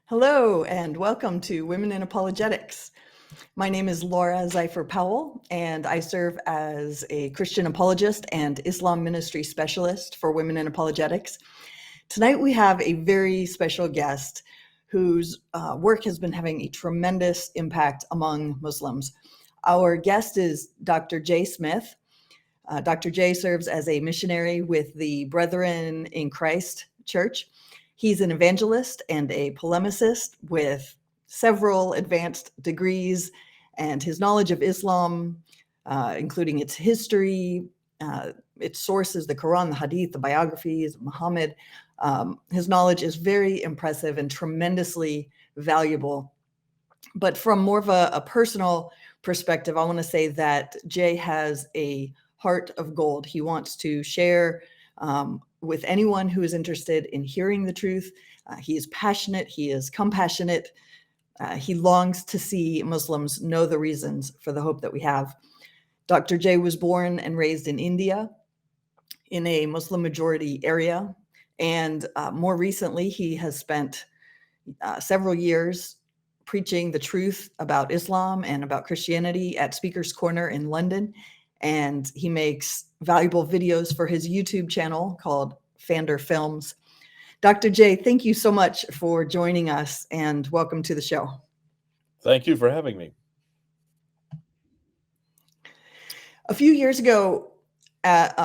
Hello, and welcome to Women in Apologetics. My name is Laura Zeifer Powell, and I serve as a Christian apologist and Islam ministry specialist for Women in Apologetics. Tonight we have a very special guest whose work has been having a tremendous impact among Muslims. Our guest is Dr. Jay Smith. Dr. Jay serves as a missionary with the Brethren in Christ Church. He's an evangelist and a polemicist with several advanced degrees, and his knowledge of Islam, including its history, its sources, the Qur'an, the Hadith, the biographies of Muhammad. His knowledge is very impressive and tremendously valuable. But from more of a personal perspective, I want to say that Jay has a heart of gold. He wants to share with anyone who is interested in hearing the truth. He is passionate. He is compassionate. He longs to see Muslims know the reasons for the hope that we have. Dr. Jay was born and raised in India in a Muslim majority area. And more recently, he has spent several years preaching the truth about Islam and about Christianity at Speaker's Corner in London. And he makes valuable videos for his YouTube channel called Fander Films. Dr. Jay, thank you so much for joining us and welcome to the show. Thank you for having me. A few years ago,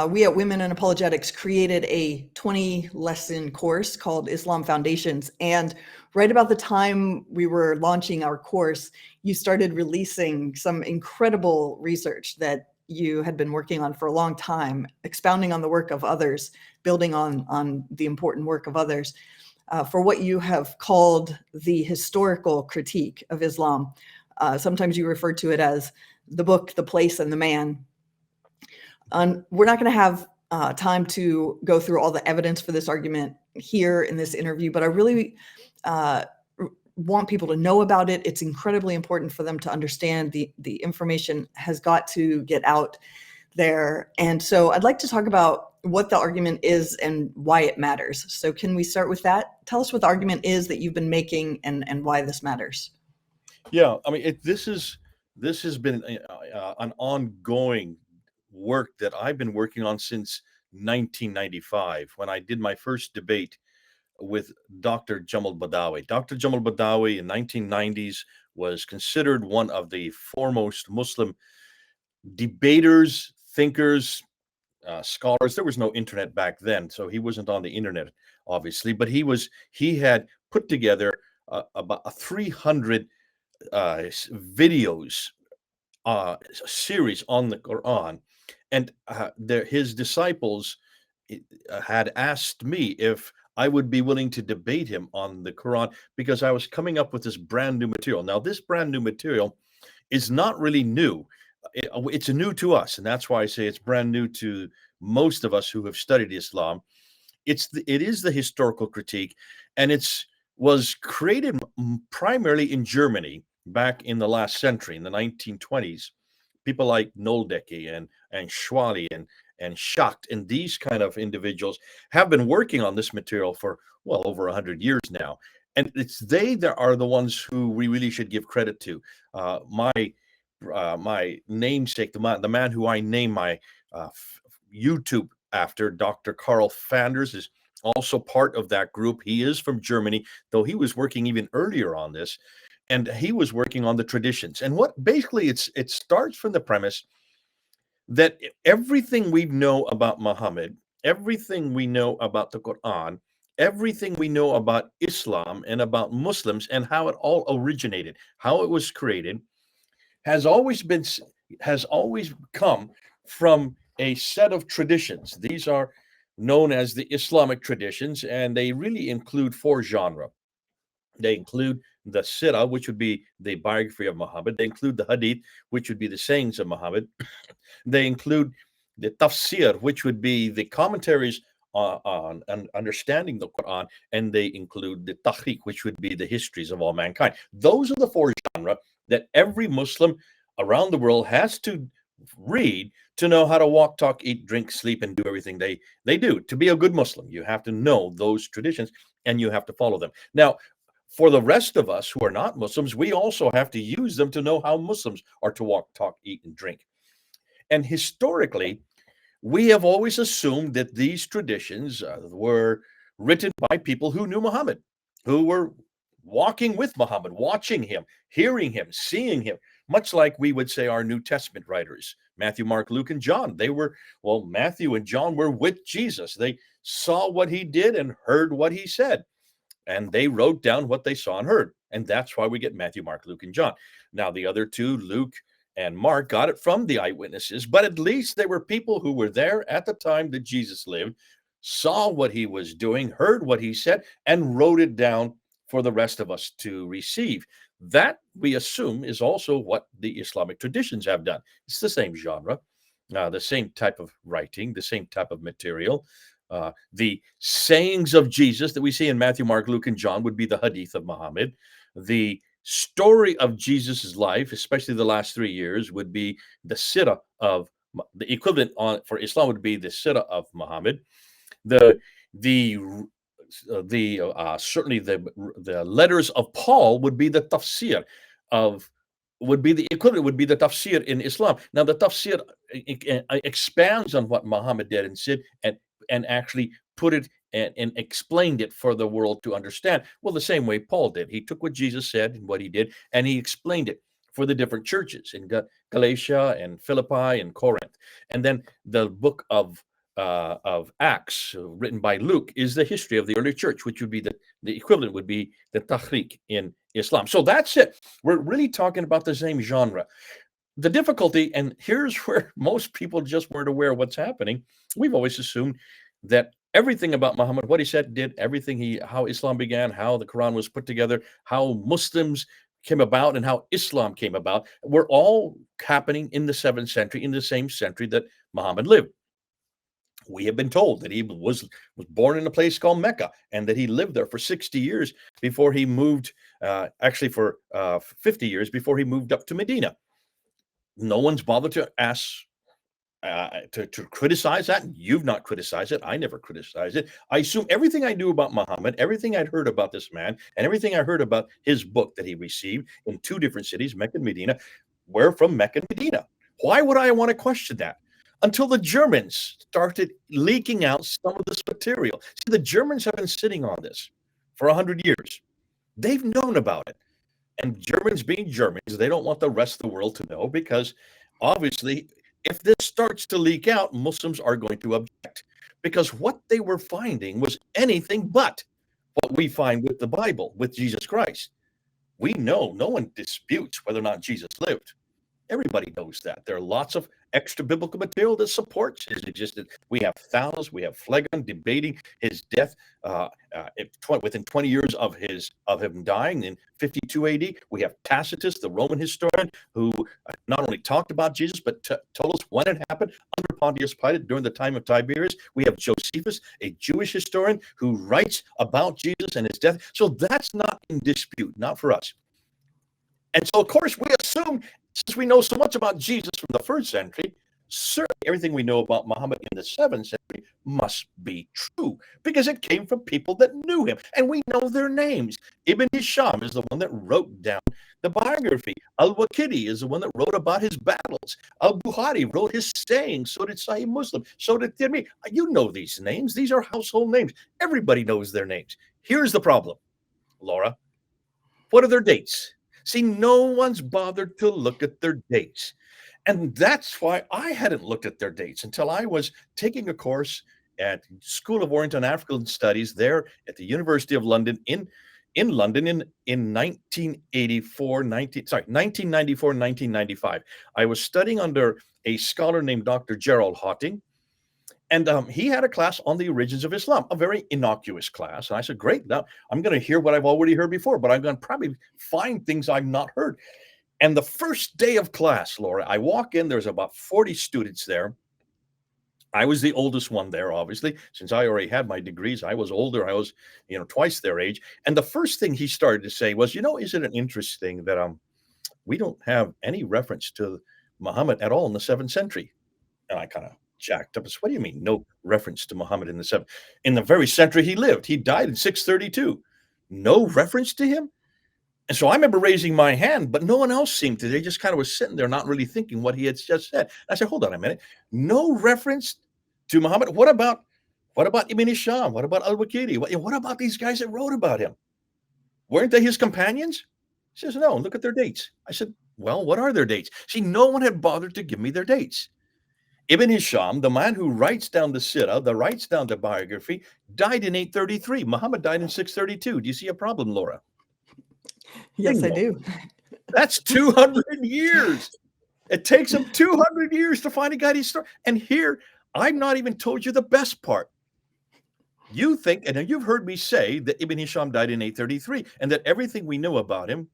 we at Women in Apologetics created a 20-lesson course called Islam Foundations. And right about the time we were launching our course, you started releasing some incredible research that you had been working on for a long time, expounding on the work of others, building on the important work of others, for what you have called the historical critique of Islam. Sometimes you refer to it as the book, the place, and the man. We're not going to have time to go through all the evidence for this argument here in this interview, but I really want people to know about it. It's incredibly important for them to understand the information has got to get out there. And so I'd like to talk about what the argument is and why it matters. So can we start with that? Tell us what the argument is that you've been making and why this matters. Yeah, I mean, this has been an ongoing work that I've been working on since 1995, when I did my first debate with Dr. Jamal Badawi. Dr. Jamal Badawi in 1990s was considered one of the foremost Muslim debaters, thinkers, scholars. There was no internet back then, so he wasn't on the internet, obviously, but he had put together about 300 videos, series on the Quran, and his disciples had asked me if I would be willing to debate him on the Quran, because I was coming up with this brand new material. Now, this brand new material is not really new. It's new to us, and that's why I say it's brand new to most of us who have studied Islam. It is the historical critique, and was created primarily in Germany back in the last century, in the 1920s. People like Noldecke and Schwally and Schacht and these kind of individuals have been working on this material for well over 100 years now, and it's they that are the ones who we really should give credit to. My namesake, the man who I name my YouTube after, Dr. Karl Fanders, is also part of that group. He is from Germany, though he was working even earlier on this, and he was working on the traditions. And what basically it starts from the premise that everything we know about Muhammad, everything we know about the Quran, everything we know about Islam and about Muslims and how it all originated, how it was created, has always come from a set of traditions. These are known as the Islamic traditions, and they really include four genres. They include the Sirah, which would be the biography of Muhammad. They include the Hadith, which would be the sayings of Muhammad. They include the Tafsir, which would be the commentaries on understanding the Quran. And they include the Tahriq, which would be the histories of all mankind. Those are the four genres that every Muslim around the world has to read to know how to walk, talk, eat, drink, sleep, and do everything they do. To be a good Muslim, you have to know those traditions and you have to follow them. Now, For the rest of us who are not Muslims, we also have to use them to know how Muslims are to walk, talk, eat, and drink. And historically, we have always assumed that these traditions were written by people who knew Muhammad, who were walking with Muhammad, watching him, hearing him, seeing him, much like we would say our New Testament writers, Matthew, Mark, Luke, and John. Matthew and John were with Jesus. They saw what he did and heard what he said, and they wrote down what they saw and heard. And that's why we get Matthew, Mark, Luke, and John. Now, the other two, Luke and Mark, got it from the eyewitnesses, but at least they were people who were there at the time that Jesus lived, saw what he was doing, heard what he said, and wrote it down for the rest of us to receive. That, we assume, is also what the Islamic traditions have done. It's the same genre, the same type of writing, the same type of material. The sayings of Jesus that we see in Matthew, Mark, Luke, and John would be the hadith of Muhammad. The story of Jesus's life, especially the last 3 years, would be the sirah of the equivalent for Islam would be the sirah of Muhammad. The certainly the letters of Paul would be the tafsir of would be the equivalent would be the tafsir in Islam. Now the tafsir expands on what Muhammad did and said, and actually put it and explained it for the world to understand. Well, the same way Paul did. He took what Jesus said and what he did, and he explained it for the different churches in Galatia and Philippi and Corinth. And then the book of Acts, written by Luke, is the history of the early church, which would be the equivalent would be the Tahriq in Islam. So that's it. We're really talking about the same genre. The difficulty, and here's where most people just weren't aware of what's happening. We've always assumed that everything about Muhammad, what he said, did, everything how Islam began, how the Quran was put together, how Muslims came about, and how Islam came about, were all happening in the 7th century, in the same century that Muhammad lived. We have been told that he was born in a place called Mecca, and that he lived there for 60 years before he moved, actually for 50 years before he moved up to Medina. No one's bothered to ask, to criticize that. You've not criticized it. I never criticized it. I assume everything I knew about Muhammad, everything I'd heard about this man, and everything I heard about his book that he received in 2 different cities, Mecca and Medina, were from Mecca and Medina. Why would I want to question that? Until the Germans started leaking out some of this material. See, the Germans have been sitting on this for 100 years. They've known about it. And Germans being Germans, they don't want the rest of the world to know, because obviously, if this starts to leak out, Muslims are going to object, because what they were finding was anything but what we find with the Bible, with Jesus Christ. We know no one disputes whether or not Jesus lived. Everybody knows that. There are lots of extra biblical material that supports his existence. We have Thales, we have Phlegon debating his death within 20 years of him dying in 52 AD. We have Tacitus, the Roman historian, who not only talked about Jesus, but told us when it happened under Pontius Pilate during the time of Tiberius. We have Josephus, a Jewish historian, who writes about Jesus and his death. So that's not in dispute, not for us. And so, of course, we assume, since we know so much about Jesus from the 1st century, certainly everything we know about Muhammad in the 7th century must be true, because it came from people that knew him, and we know their names. Ibn Hisham is the one that wrote down the biography. Al-Waqidi is the one that wrote about his battles. Al-Bukhari wrote his sayings. So did Sahih Muslim. So did Tirmidhi. You know these names. These are household names. Everybody knows their names. Here's the problem, Laura. What are their dates? See, no one's bothered to look at their dates. And that's why I hadn't looked at their dates until I was taking a course at School of Oriental and African Studies there at the University of London in London in 1994, 1995. I was studying under a scholar named Dr. Gerald Hotting. And he had a class on the origins of Islam, a very innocuous class. And I said, great, now I'm going to hear what I've already heard before, but I'm going to probably find things I've not heard. And the first day of class, Laura, I walk in, there's about 40 students there. I was the oldest one there, obviously, since I already had my degrees. I was older. I was, twice their age. And the first thing he started to say was, isn't it interesting that we don't have any reference to Muhammad at all in the 7th century? And I kind of jacked up. I said, what do you mean, no reference to Muhammad in the very century he lived? He died in 632. No reference to him. And so I remember raising my hand, but no one else seemed to. They just kind of was sitting there, not really thinking what he had just said. I said, hold on a minute. No reference to Muhammad. What about Ibn Hisham? What about Al-Waqidi? What about these guys that wrote about him? Weren't they his companions? He says, no, look at their dates. I said, well, what are their dates? See, no one had bothered to give me their dates. Ibn Hisham, the man who writes down the Sirah, that writes down the biography, died in 833. Muhammad died in 632. Do you see a problem, Laura? Yes, I do. That's 200 years. It takes him 200 years to find a Guide's story. And here, I've not even told you the best part. You think, and you've heard me say that Ibn Hisham died in 833 and that everything we know about him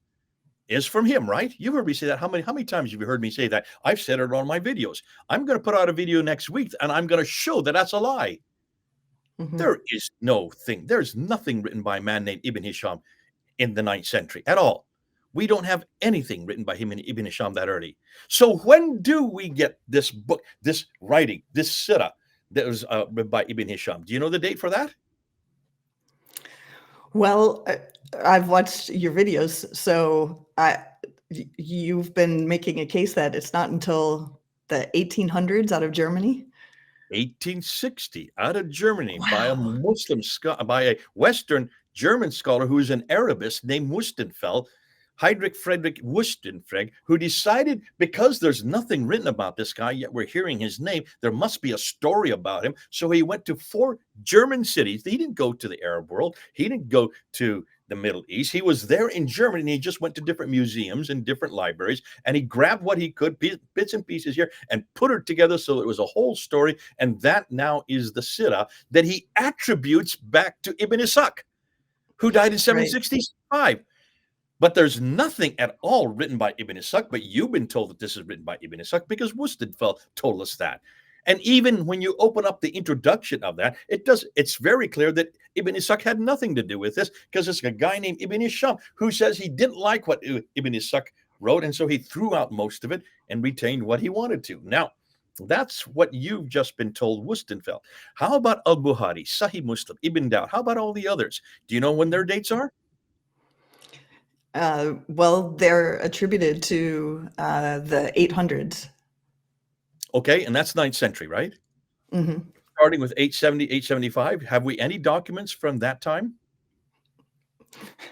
is from him, right? You've heard me say that. How many times have you heard me say that? I've said it on my videos. I'm going to put out a video next week and I'm going to show that that's a lie. There is there's nothing written by a man named Ibn Hisham in the 9th century at all. We don't have anything written by him in Ibn Hisham that early. So when do we get this book, this writing, this Sirah that was by Ibn Hisham? Do you know the date for that? Well, I've watched your videos, so you've been making a case that it's not until the 1800s out of Germany. 1860 out of Germany. Wow. By a Western German scholar who is an Arabist named Wustenfeld, Heinrich Friedrich Wustenfeld, who decided, because there's nothing written about this guy, yet we're hearing his name, there must be a story about him. So he went to 4 German cities. He didn't go to the Arab world. He didn't go to the Middle East. He was there in Germany, and he just went to different museums and different libraries, and he grabbed what he could, bits and pieces here, and put it together so it was a whole story. And that now is the Sirah that he attributes back to Ibn Ishaq, who died in 765. Right. But there's nothing at all written by Ibn Ishaq, but you've been told that this is written by Ibn Ishaq because Wustenfeld told us that. And even when you open up the introduction of that, it's very clear that Ibn Ishaq had nothing to do with this, because it's a guy named Ibn Hisham who says he didn't like what Ibn Ishaq wrote, and so he threw out most of it and retained what he wanted to. Now, that's what you've just been told, Wustenfeld. How about Al-Bukhari, Sahih Muslim, Ibn Dawud? How about all the others? Do you know when their dates are? Well, they're attributed to the 800s. Okay, and that's 9th century, right? Mm-hmm. Starting with 870, 875. Have we any documents from that time?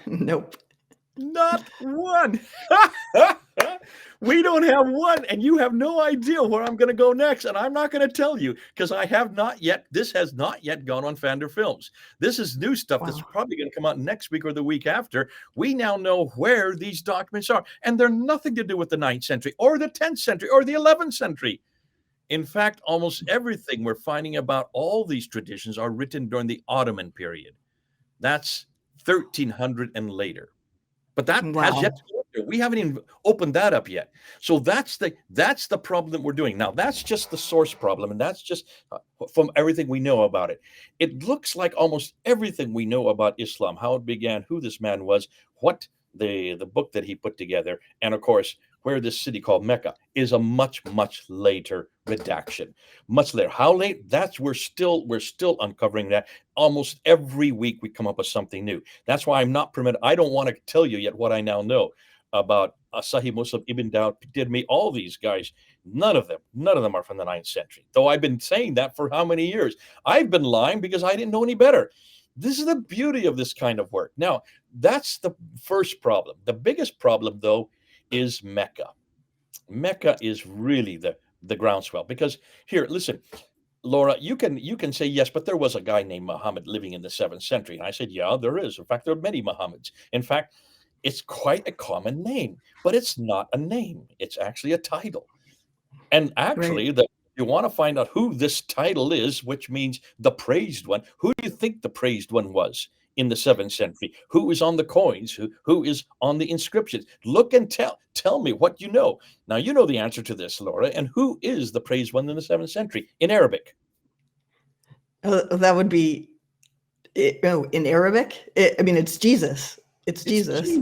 Nope. Not one. We don't have one, and you have no idea where I'm going to go next, and I'm not going to tell you because this has not yet gone on Fander Films. This is new stuff that's probably going to come out next week or the week after. We now know where these documents are, and they're nothing to do with the 9th century or the 10th century or the 11th century. In fact, almost everything we're finding about all these traditions are written during the Ottoman period. That's 1300 and later. But that has yet to go there. We haven't even opened that up yet. So that's the problem that we're doing. Now, that's just the source problem, and that's just from everything we know about it. It looks like almost everything we know about Islam, how it began, who this man was, what the book that he put together, and of course, where this city called Mecca is a much, much later redaction. Much later. How late? We're still uncovering that. Almost every week we come up with something new. That's why I'm not permitted. I don't want to tell you yet what I now know about Sahih Muslim, Ibn Dawud, Didmi, all these guys. None of them are from the 9th century. Though I've been saying that for how many years? I've been lying because I didn't know any better. This is the beauty of this kind of work. Now, that's the first problem. The biggest problem, though, is Mecca. Mecca is really the groundswell, because here, listen, Laura, you can say yes, but there was a guy named Muhammad living in the 7th century. And I said, yeah, there is. In fact, there are many Muhammads. In fact, it's quite a common name, but it's not a name. It's actually a title. And actually, you want to find out who this title is, which means the praised one. Who do you think the praised one was in the 7th century? Who is on the coins? Who is on the inscriptions? Look and tell me what you know. Now, you know the answer to this, Laura. And who is the praised one in the 7th century in Arabic? That would be, in Arabic? It's Jesus. It's Jesus.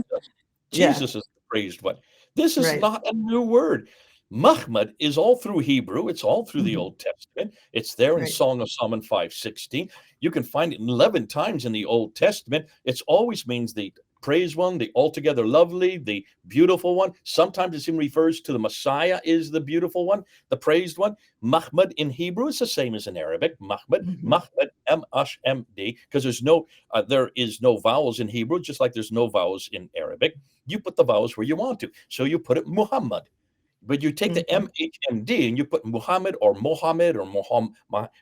Jesus is the praised one. This is not a new word. Muhammad is all through Hebrew. It's all through the Mhm. Old Testament. It's there in Right. Song of Solomon 5:16. You can find it 11 times in the Old Testament. It always means the praised one, the altogether lovely, the beautiful one. Sometimes it even refers to the Messiah is the beautiful one, the praised one. Muhammad in Hebrew is the same as in Arabic. Muhammad, Mhm. Muhammad, M-H-M-D, because there is no vowels in Hebrew, just like there's no vowels in Arabic. You put the vowels where you want to. So you put it Muhammad. But you take the Mhm. MHMD and you put Muhammad or Mohammed or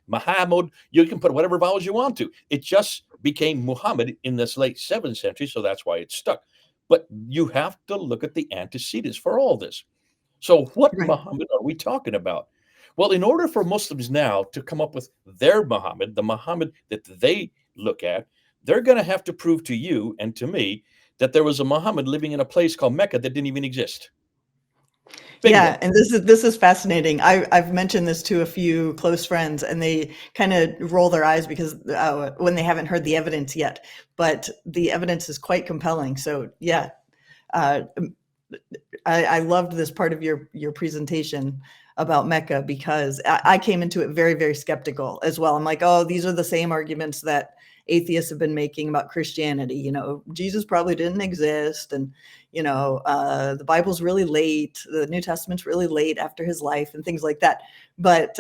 Muhammad, you can put whatever vowels you want to. It just became Muhammad in this late 7th century, so that's why it stuck. But you have to look at the antecedents for all this. So, what Right. Muhammad are we talking about? Well, in order for Muslims now to come up with their Muhammad, the Muhammad that they look at, they're going to have to prove to you and to me that there was a Muhammad living in a place called Mecca that didn't even exist. Yeah, Bingo. and this is fascinating. I've mentioned this to a few close friends, and they kind of roll their eyes because when they haven't heard the evidence yet. But the evidence is quite compelling. So yeah, uh, I loved this part of your presentation about Mecca because I came into it very, very skeptical as well. I'm like, oh, these are the same arguments that atheists have been making about Christianity. Jesus probably didn't exist, and the Bible's really late, the New Testament's really late after his life, and things like that. But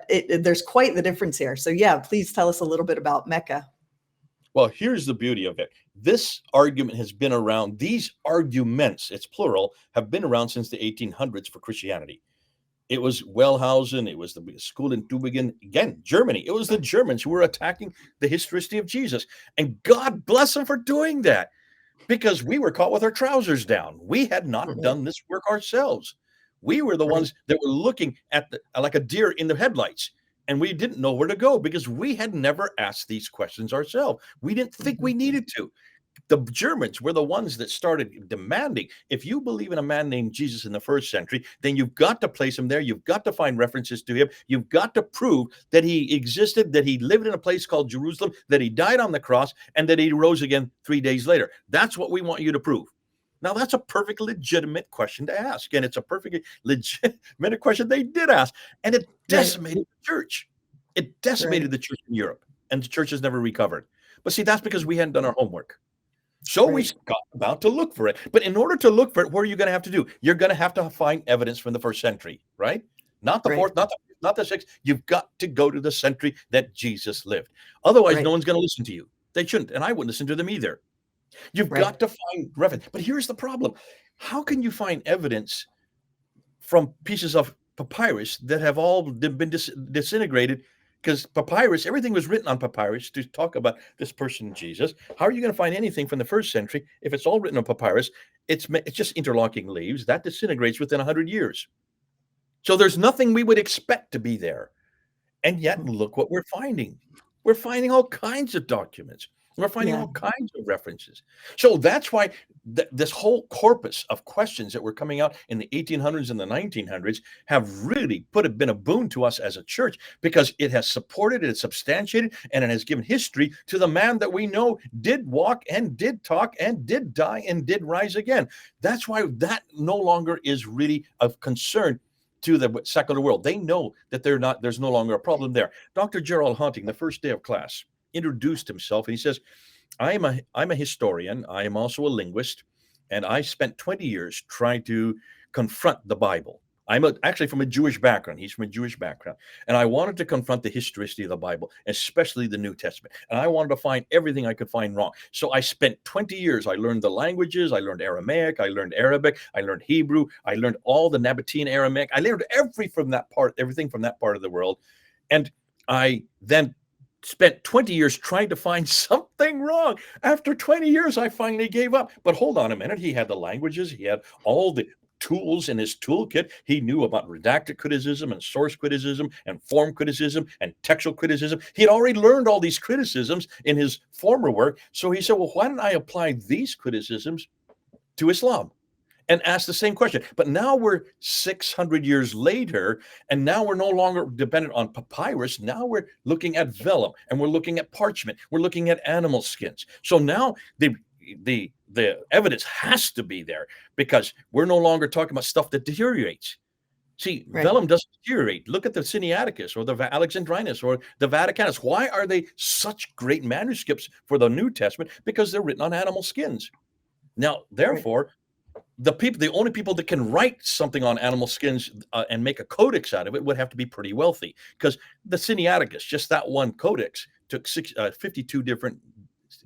there's quite the difference here. So yeah, please tell us a little bit about Mecca. Well, here's the beauty of it. This argument has been around, these arguments, it's plural, have been around since the 1800s for Christianity. It was Wellhausen, it was the school in Tübingen, again, Germany. It was the Germans who were attacking the historicity of Jesus. And God bless them for doing that because we were caught with our trousers down. We had not Right, done this work ourselves. We were the right, ones that were looking at like a deer in the headlights, and we didn't know where to go because we had never asked these questions ourselves. We didn't think mhm, we needed to. The Germans were the ones that started demanding if you believe in a man named Jesus in the 1st century, then you've got to place him there. You've got to find references to him. You've got to prove that he existed, that he lived in a place called Jerusalem, that he died on the cross, and that he rose again 3 days later. That's what we want you to prove. Now, that's a perfectly legitimate question to ask. And it's a perfectly legitimate question they did ask. And it right, decimated the church. It right, decimated the church in Europe. And the church has never recovered. But see, that's because we hadn't done our homework. So we right, got about to look for it. But in order to look for it, what are you going to have to do? You're going to have to find evidence from the 1st century, right? Not the right, fourth, not the sixth. You've got to go to the century that Jesus lived. Otherwise, no right, one's going to listen to you. They shouldn't, and I wouldn't listen to them either. You've right. got to find reference. But here's the problem: how can you find evidence from pieces of papyrus that have all been disintegrated? Because papyrus, everything was written on papyrus to talk about this person Jesus. How are you going to find anything from the 1st century if it's all written on papyrus? It's just interlocking leaves that disintegrates within 100 years. So there's nothing we would expect to be there. And yet, Mhm. look what we're finding. We're finding all kinds of documents. We're finding Yeah, all kinds of references. So that's why this whole corpus of questions that were coming out in the 1800s and the 1900s have really been a boon to us as a church because it has supported, it has substantiated, and it has given history to the man that we know did walk and did talk and did die and did rise again. That's why that no longer is really of concern to the secular world. They know that there's no longer a problem there. Dr. Gerald Hunting, the first day of class, introduced himself and he says, I'm a historian. I am also a linguist, and I spent 20 years trying to confront the Bible. Actually from a Jewish background. He's from a Jewish background. And I wanted to confront the historicity of the Bible, especially the New Testament. And I wanted to find everything I could find wrong. So I spent 20 years. I learned the languages. I learned Aramaic. I learned Arabic. I learned Hebrew. I learned all the Nabatean Aramaic. I learned everything from that part of the world. And I then spent 20 years trying to find something wrong. After 20 years, I finally gave up. But hold on a minute. He had the languages, he had all the tools in his toolkit. He knew about redacted criticism and source criticism and form criticism and textual criticism. He had already learned all these criticisms in his former work. So he said, well, why don't I apply these criticisms to Islam? And ask the same question. But now we're 600 years later, and now we're no longer dependent on papyrus. Now we're looking at vellum, and we're looking at parchment. We're looking at animal skins. So now the evidence has to be there because we're no longer talking about stuff that deteriorates. See, Right. vellum doesn't deteriorate. Look at the Sinaiticus or the Alexandrinus or the Vaticanus. Why are they such great manuscripts for the New Testament? Because they're written on animal skins. Now, Right. therefore, the only people that can write something on animal skins and make a codex out of it would have to be pretty wealthy, because the Sinaiticus, just that one codex, took 52 different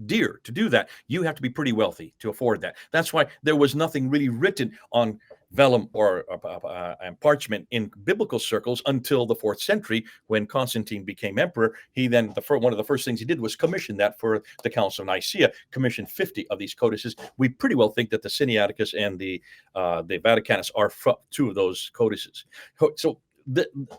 deer to do that. You have to be pretty wealthy to afford that. That's why there was nothing really written on vellum or parchment in biblical circles until the 4th century, when Constantine became emperor. He then, one of the first things he did was commission that for the Council of Nicaea, commissioned 50 of these codices. We pretty well think that the Sinaiticus and the Vaticanus are two of those codices. So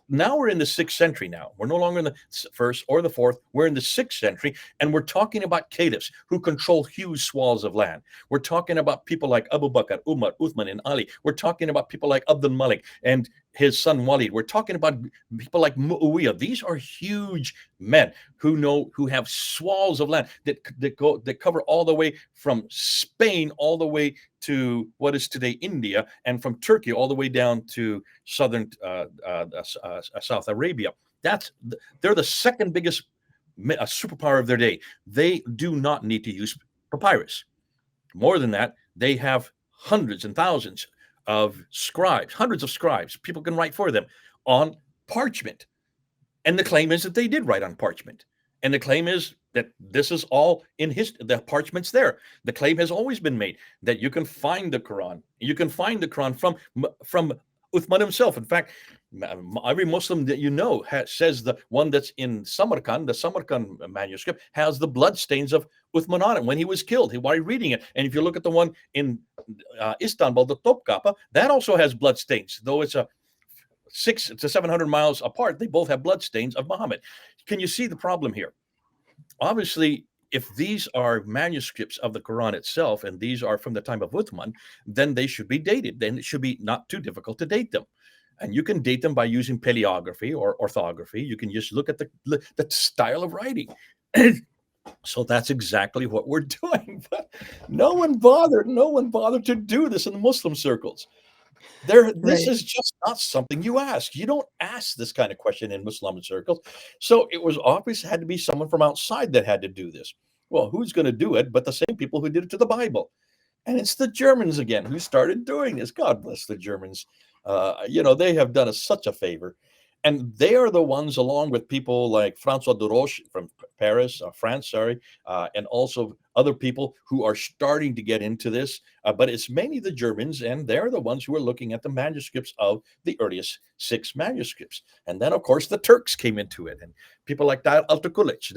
now we're in the 6th century. Now we're no longer in the 1st or the 4th. We're in the 6th century, and we're talking about caliphs who control huge swaths of land. We're talking about people like Abu Bakr, Umar, Uthman, and Ali. We're talking about people like Abdul Malik and his son Walid. We're talking about people like Muawiyah. These are huge men who have swaths of land that cover all the way from Spain all the way to what is today India, and from Turkey all the way down to southern South Arabia. They're the second biggest superpower of their day. They do not need to use papyrus. More than that, they have hundreds and thousands of scribes, hundreds of scribes. People can write for them on parchment. And the claim is that they did write on parchment. And the claim is that this is all in the parchment's there. The claim has always been made that you can find the Quran. You can find the Quran from Uthman himself. In fact, every Muslim that you know says the one that's in Samarkand, the Samarkand manuscript, has the blood stains of Uthman on it when he was killed, while reading it. And if you look at the one in Istanbul, the Topkapı, that also has blood stains, though it's 600 to 700 miles apart. They both have blood stains of Muhammad. Can you see the problem here? Obviously, if these are manuscripts of the Quran itself, and these are from the time of Uthman, then they should be dated. Then it should be not too difficult to date them. And you can date them by using paleography or orthography. You can just look at the style of writing. So that's exactly what we're doing. But no one bothered to do this in the Muslim circles. This is just not something you ask. You don't ask this kind of question in Muslim circles. So it was obvious it had to be someone from outside that had to do this. Well, who's going to do it but the same people who did it to the Bible? And it's the Germans again who started doing this. God bless the Germans. They have done us such a favor. And they are the ones, along with people like François de Roche from Paris, France, and also other people who are starting to get into this. But it's mainly the Germans, and they're the ones who are looking at the manuscripts of the earliest 6 manuscripts. And then, of course, the Turks came into it, and people like Altıkılıç,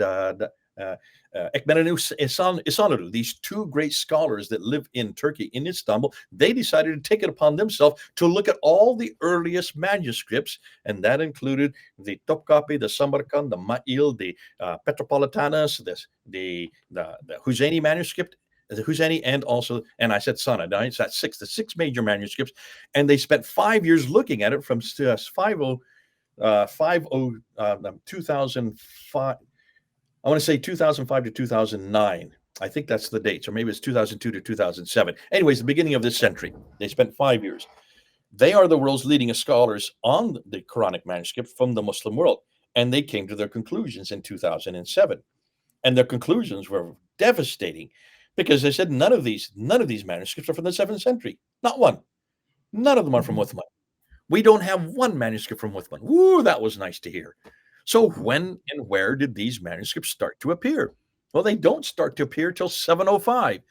Ekmerenus Esanuru, these 2 great scholars that live in Turkey, in Istanbul, they decided to take it upon themselves to look at all the earliest manuscripts, and that included the Topkapi, the Samarkand, the Ma'il, the Petropolitanus, the Husseini manuscript, the Husseini, and also, and I said Sanad, it's that the 6 major manuscripts, and they spent 5 years looking at it from 2005. I want to say 2005 to 2009. I think that's the dates, or maybe it's 2002 to 2007. Anyways, the beginning of this century. They spent 5 years. They are the world's leading scholars on the Quranic manuscript from the Muslim world, and they came to their conclusions in 2007. And their conclusions were devastating, because they said none of these manuscripts are from the 7th century. Not one. None of them are from Uthman. We don't have one manuscript from Uthman. Woo, that was nice to hear. So when and where did these manuscripts start to appear? Well, they don't start to appear till 705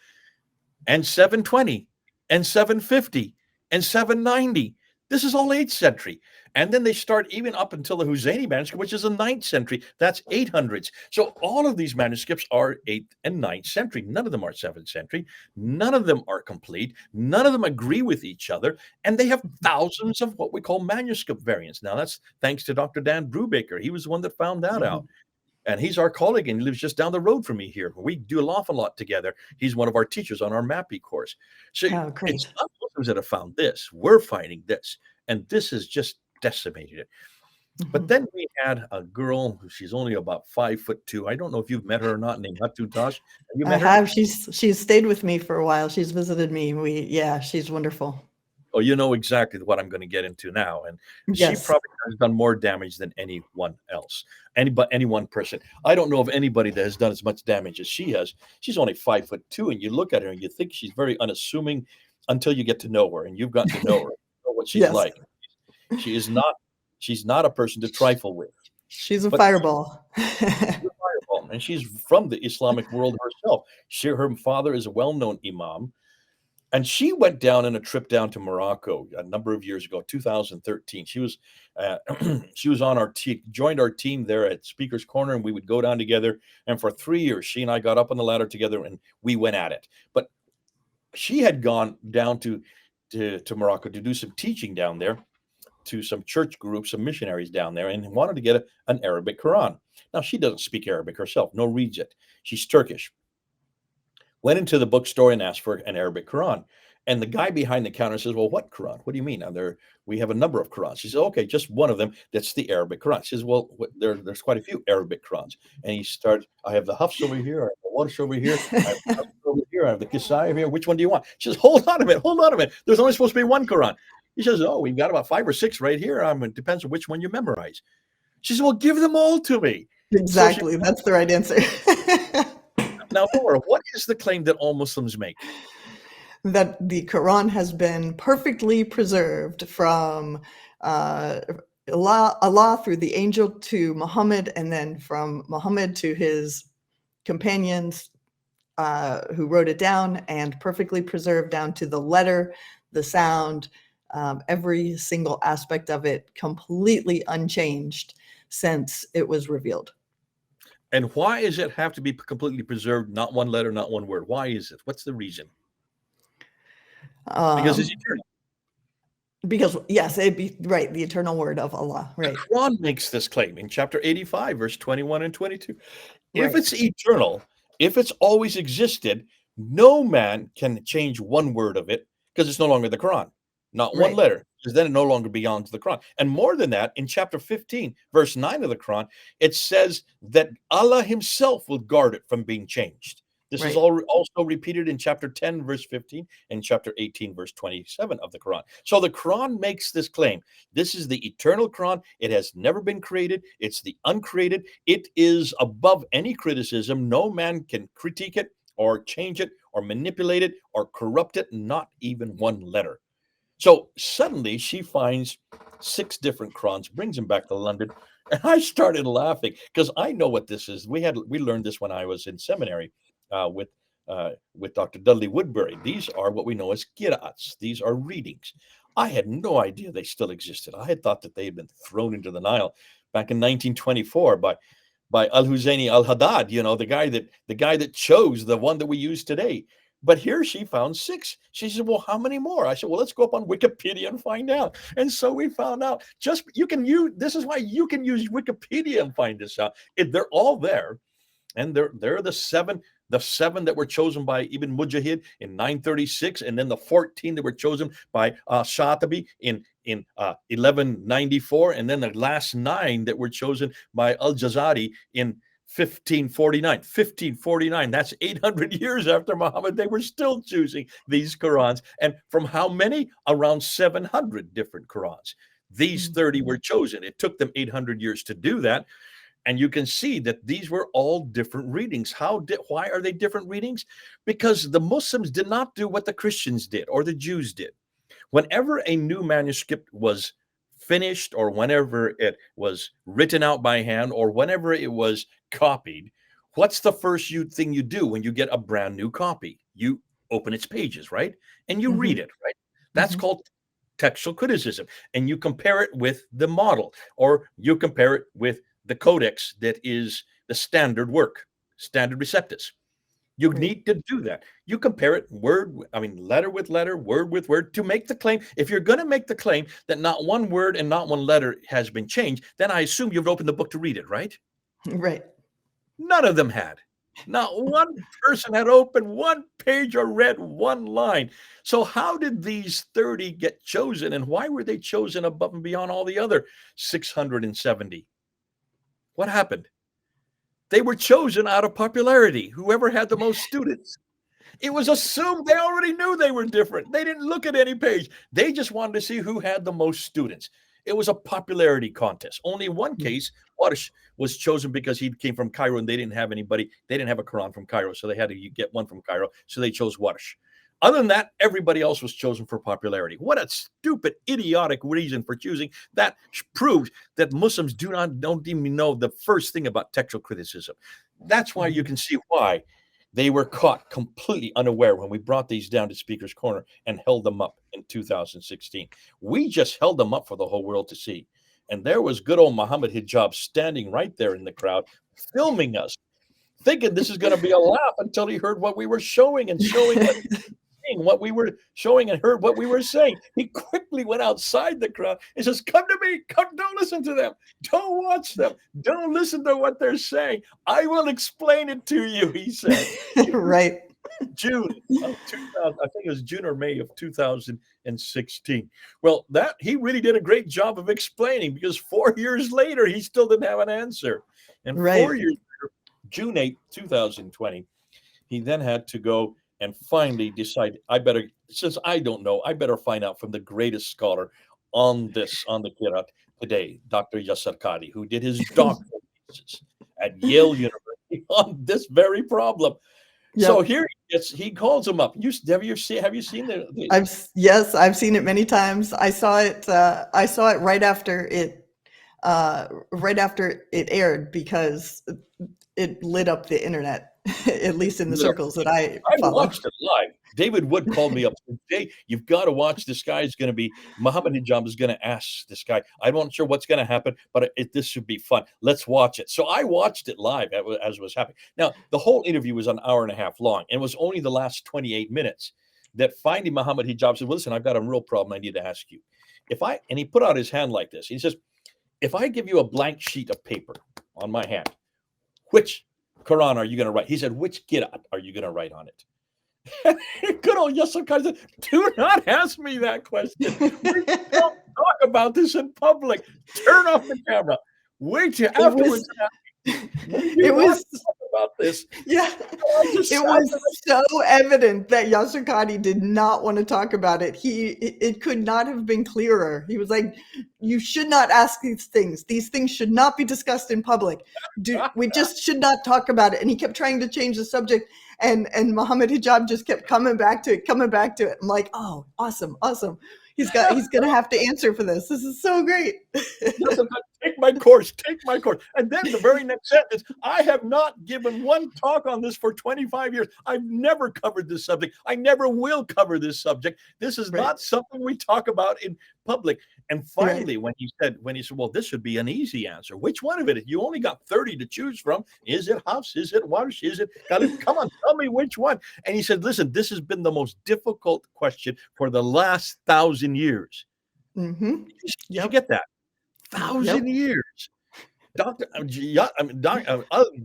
and 720 and 750 and 790. This is all 8th century. And then they start even up until the Husseini manuscript, which is the 9th century. That's 800s. So all of these manuscripts are 8th and 9th century. None of them are 7th century. None of them are complete. None of them agree with each other. And they have thousands of what we call manuscript variants. Now, that's thanks to Dr. Dan Brubaker. He was the one that found that out. And he's our colleague, and he lives just down the road from me here. We do an awful lot together. He's one of our teachers on our MAPI course. So it's not Muslims that have found this. We're finding this. And this has just decimated it. But then we had a girl, she's only about 5'2". I don't know if you've met her or not, named Hatutosh. Have you met her? I have. She's stayed with me for a while. She's visited me. She's wonderful. Oh, you know exactly what I'm going to get into now, and she Yes. probably has done more damage than anyone else, any one person. I don't know of anybody that has done as much damage as she has. She's only 5'2", and you look at her and you think she's very unassuming until you get to know her, and you've gotten to know her, you know what she's Yes. like. She is not. She's not a person to trifle with, She's a but fireball. she's a fireball, and she's from the Islamic world herself. Her father is a well-known imam, and she went down on a trip down to Morocco a number of years ago, 2013. She was she was on our team, joined our team there at Speaker's Corner, and we would go down together. And for 3 years, she and I got up on the ladder together, and we went at it. But she had gone down to Morocco to do some teaching down there to some church groups, some missionaries down there, and wanted to get an Arabic Quran. Now she doesn't speak Arabic herself, nor reads it. She's Turkish. Went into the bookstore and asked for an Arabic Quran. And the guy behind the counter says, "Well, what Quran? What do you mean? Now, we have a number of Qurans." She says, "Okay, just one of them. That's the Arabic Quran." She says, "Well, there's quite a few Arabic Qurans." And he starts, "I have the Hafs over here, I have the Warsh over here, I have the Hafs over here, I have the Kisai over here. Which one do you want?" She says, "Hold on a minute, hold on a minute. There's only supposed to be one Quran." He says, "Oh, we've got about 5 or 6 right here. It depends on which one you memorize." She says, "Well, give them all to me." So she, Exactly. That's the right answer. now, Laura, what is the claim that all Muslims make? That the Quran has been perfectly preserved from Allah through the angel to Muhammad, and then from Muhammad to his companions who wrote it down, and perfectly preserved down to the letter, the sound, every single aspect of it, completely unchanged since it was revealed. And why does it have to be completely preserved? Not one letter, not one word. Why is it? What's the reason? Because it's eternal. Because yes, it'd be right, the eternal word of Allah, The right? Quran makes this claim in chapter 85, verse 21 and 22. If Right, it's eternal, if it's always existed, no man can change one word of it because it's no longer the Quran, not one right, letter, because then it no longer belongs to the Quran. And more than that, in chapter 15, verse 9 of the Quran, it says that Allah himself will guard it from being changed. This is right. also repeated in chapter 10, verse 15, and chapter 18, verse 27 of the Quran. So the Quran makes this claim. This is the eternal Quran. It has never been created. It's the uncreated. It is above any criticism. No man can critique it or change it or manipulate it or corrupt it, not even one letter. So suddenly she finds 6 different Qurans, brings them back to London. And I started laughing because I know what this is. We learned this when I was in seminary uh, with with Dr. Dudley Woodbury. These are what we know as qira'ats. These are readings. I had no idea they still existed. I had thought that they had been thrown into the Nile back in 1924 by Al Husseini Al Haddad. You know, the guy that chose the one that we use today. But here she found 6. She said, "Well, how many more?" I said, "Well, let's go up on Wikipedia and find out." And so we found out. Just you can use this is why you can use Wikipedia and find this out. They're all there, and they're the seven that were chosen by Ibn Mujahid in 936, and then the 14 that were chosen by Shatabi in 1194, and then the last 9 that were chosen by Al-Jazari in 1549. That's 800 years after Muhammad. They were still choosing these Qurans. And from how many? Around 700 different Qurans. These 30 were chosen. It took them 800 years to do that. And you can see that these were all different readings. Why are they different readings? Because the Muslims did not do what the Christians did or the Jews did. Whenever a new manuscript was finished, or whenever it was written out by hand, or whenever it was copied, what's the first thing you do when you get a brand new copy? You open its pages, right? And you read Mhm, it, right? That's mhm. called textual criticism. And you compare it with the model, or you compare it with the codex that is the standard work, standard receptus. You Right, need to do that. You compare it letter with letter, word with word to make the claim. If you're going to make the claim that not one word and not one letter has been changed, then I assume you've opened the book to read it, right? right. None of them had. Not one person had opened one page or read one line. So, how did these 30 get chosen, and why were they chosen above and beyond all the other 670? What happened? They were chosen out of popularity, whoever had the most students. It was assumed they already knew they were different. They didn't look at any page. They just wanted to see who had the most students. It was a popularity contest. Only one case, Warish was chosen because he came from Cairo and they didn't have anybody. They didn't have a Quran from Cairo, so they had to get one from Cairo. So they chose Warish. Other than that, everybody else was chosen for popularity. What a stupid, idiotic reason for choosing. That proves that Muslims don't even know the first thing about textual criticism. That's why you can see why they were caught completely unaware when we brought these down to Speaker's Corner and held them up in 2016. We just held them up for the whole world to see. And there was good old Muhammad Hijab standing right there in the crowd, filming us, thinking this is going to be a laugh until he heard what we were showing and what we were showing and heard what we were saying. He quickly went outside the crowd and says, "Come to me, don't listen to them. Don't watch them. Don't listen to what they're saying. I will explain it to you," he said. Right. June of 2000, I think it was June or May of 2016. Well, he really did a great job of explaining, because 4 years later, he still didn't have an answer. And 4 years later, June 8th, 2020, he then had to go and finally decide, since I don't know, I better find out from the greatest scholar on the Qur'an today, Dr. Yasser Qadi, who did his doctoral thesis at Yale University on this very problem. Yep. So here he calls him up. Have you seen the Yes, I've seen it many times. I saw it right after it aired, because it lit up the internet, at least in the circles that I follow. Watched it live. David Wood called me up and said, "Jay, you've got to watch. This guy is going to be, Muhammad Hijab is going to ask this guy. I'm not sure what's going to happen, but this should be fun. Let's watch it." So I watched it live as it was happening. Now, the whole interview was an hour and a half long, and it was only the last 28 minutes that finally Muhammad Hijab said, "Well, listen, I've got a real problem I need to ask you. And he put out his hand like this. He says, "If I give you a blank sheet of paper on my hand, which Quran are you going to write?" He said, "Which Qira'at are you going to write on it?" Good old Yasser Qadi said, "Do not ask me that question. We don't talk about this in public. Turn off the camera. Wait till afterwards." It was about this. Yeah, it was so evident that Yasser Qadi did not want to talk about it. It could not have been clearer. He was like, "You should not ask these things. These things should not be discussed in public. We just should not talk about it." And he kept trying to change the subject, and Muhammad Hijab just kept coming back to it. I'm like, "Oh, awesome. He's going to have to answer for this. This is so great." Take my course. And then the very next sentence, "I have not given one talk on this for 25 years. I've never covered this subject. I never will cover this subject. This is not something we talk about in public." And finally, when he said, "Well, this should be an easy answer. Which one of it? You only got 30 to choose from. Is it Hafs? Is it Warsh? Is it Khalid? Come on, tell me which one." And he said, "Listen, this has been the most difficult question for the last 1,000 years." Mm-hmm. You get that? 1,000 years. Dr.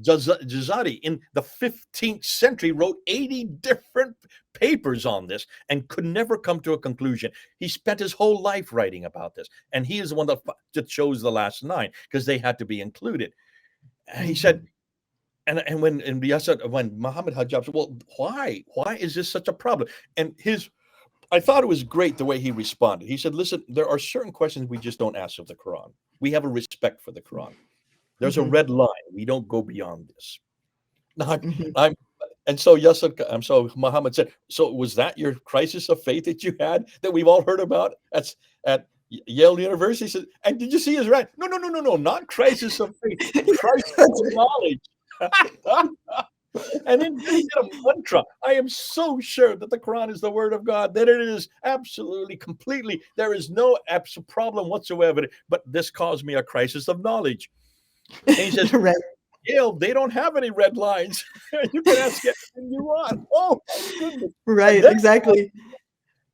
Jazari in the 15th century wrote 80 different papers on this and could never come to a conclusion. He spent his whole life writing about this, and he is the one that chose the last 9 because they had to be included. And he said, and when Muhammad Hijab said, "Well, why is this such a problem?" And I thought it was great the way he responded. He said, "Listen, there are certain questions we just don't ask of the Quran. We have a respect for the Quran. There's a red line. We don't go beyond this." And so Muhammad said, "So was that your crisis of faith that you had that we've all heard about at Yale University?" He said, "And did you see his right?" No, not crisis of faith, crisis of knowledge." And then he did a mantra. "I am so sure that the Quran is the word of God, that it is absolutely, completely, there is no absolute problem whatsoever, but this caused me a crisis of knowledge." And he says, "Yale, they don't have any red lines. You can ask anything you want." Oh, my goodness. Right, exactly.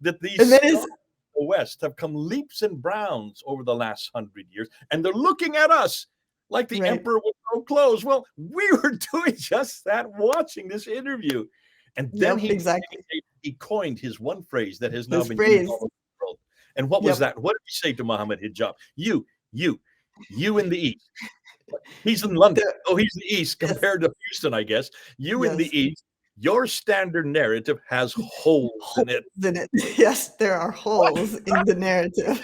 That these scholars of the West have come leaps and bounds over the last 100 years, and they're looking at us like the emperor with no clothes. Well, we were doing just that, watching this interview. And then he coined his one phrase that has now been used all over the world. And what was that? What did he say to Muhammad Hijab? You in the East. He's in London. Oh, he's in the East compared to Houston, I guess. You in the East, Your standard narrative has holes Holes in it. in it. Yes, there are holes in the narrative.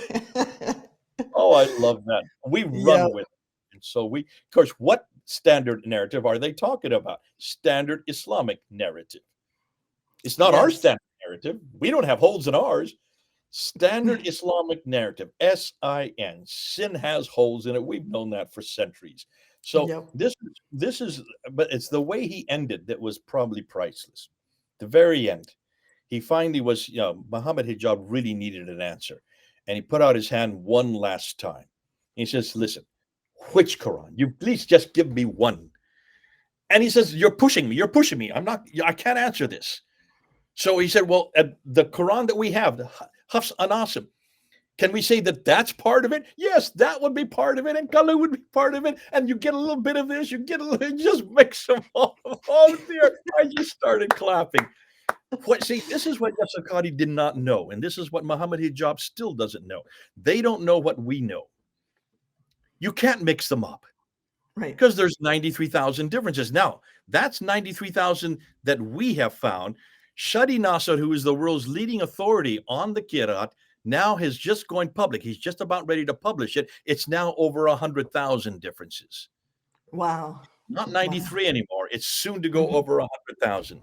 Oh, I love that. We Yeah. run with it. And so we, of course, what standard narrative are they talking about? Standard Islamic narrative. It's not our Yes. standard narrative. We don't have holes in ours. Standard Islamic narrative, SIN. Sin has holes in it. We've known that for centuries. So Yep. this is, but it's the way he ended that was probably priceless. The very end, he finally was, Muhammad Hijab really needed an answer, and he put out his hand one last time. He says, "Listen, which Quran? You please just give me one." And he says, "You're pushing me. You're pushing me. I'm not. I can't answer this." So he said, "Well, the Quran that we have, the Hafs Anasim, can we say that that's part of it? Yes, that would be part of it, and Kalu would be part of it. And you get a little bit of this, you get a little, just mix them all." Oh dear, I just started clapping. See, this is what Yasakadi did not know, and this is what Muhammad Hijab still doesn't know. They don't know what we know. You can't mix them up Right. because there's 93,000 differences. Now, that's 93,000 that we have found. Shadi Nasser, who is the world's leading authority on the Qur'an, now has just gone public. He's just about ready to publish it. It's now over 100,000 differences. Wow. Not Wow. 93 anymore. It's soon to go Mhm. over 100,000.